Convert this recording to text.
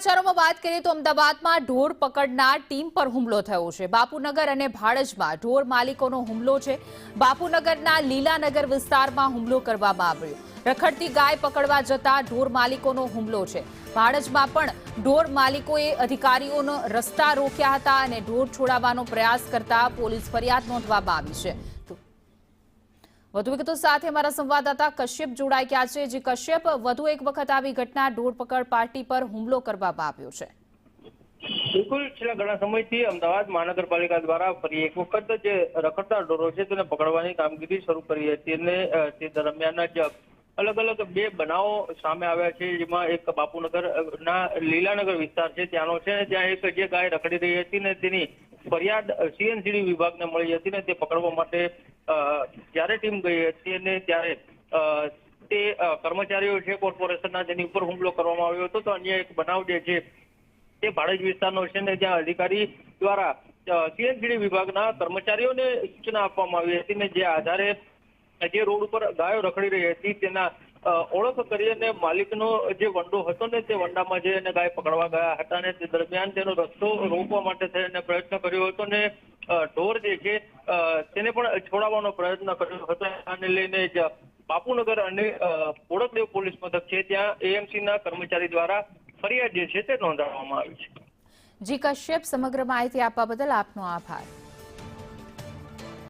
સમાચારોમાં વાત કરીએ તો અમદાવાદમાં ઢોર પકડનાર ટીમ પર હુમલો થયો છે। બાપુનગર અને ભાડજમાં ઢોર માલિકોનો હુમલો છે। બાપુનગરના લીલાનગર વિસ્તારમાં હુમલો કરવામાં આવ્યો। રખડતી ગાય પકડવા જતા ઢોર માલિકોનો હુમલો છે। ભાડજમાં પણ ઢોર માલિકોએ અધિકારીઓનો રસ્તા રોક્યા હતા અને ઢોર છોડાવવાનો પ્રયાસ કરતા પોલીસ ફરિયાદ નોંધવામાં આવી છે। વધુ વિગતો સાથે અમારા સંવાદદાતા કશ્યપ જોડાઈ ગયા છે। જે કશ્યપ, વધુ એક વખત આવી ઘટના ઢોર પકડ પાર્ટી પર હુમલો કરવામાં આવ્યો છે। બિલકુલ, છેલ્લા ઘણા સમયથી અમદાવાદ મહાનગરપાલિકા દ્વારા ફરી એક વખત જે રખડતા ઢોરો છે તેને પકડવાની કામગીરી શરૂ કરી હતી અને તે દરમિયાન જ અલગ અલગ બે બનાવો સામે આવ્યા છે, જેમાં એક બાપુનગરના લીલાનગર વિસ્તાર છે ત્યાંનો છે। ત્યાં એક જે ગાય રખડી રહી હતી ને તેની ફરિયાદ સીએનસીડી વિભાગને મળી હતી ને તે પકડવા માટે જ્યારે ટીમ ગઈ હતી અને ત્યારે તે કર્મચારીઓ છે કોર્પોરેશનના જેની ઉપર હુમલો કરવામાં આવ્યો હતો। તો અન્ય એક બનાવ જે છે તે ભાડજ વિસ્તારનો છે ને જ્યાં અધિકારી દ્વારા સીએનસીડી વિભાગના કર્મચારીઓને સૂચના આપવામાં આવી હતી ને જે આધારે જે રોડ ઉપર ગાયો રખડી રહી હતી તેના ઓળખ કરી અને માલિકનો જે વંડો હતો ને તે વંડામાં જઈને ગાય પકડવા ગયા હતા અને તે દરમિયાન તેનો રસ્તો રોકવા માટે થઈને પ્રયત્ન કર્યો હતો ને ઢોર જે છે તેને પણ છોડાવવાનો પ્રયત્ન કર્યો હતો। આને લઈને જ બાપુનગર અને બોડકદેવ પોલીસ મથક છે ત્યાં એએમસીના કર્મચારી દ્વારા ફરિયાદ જે છે તે નોંધાવવામાં આવી છે। જી કશ્યપ, સમગ્ર માહિતી આપવા બદલ આપનો આભાર।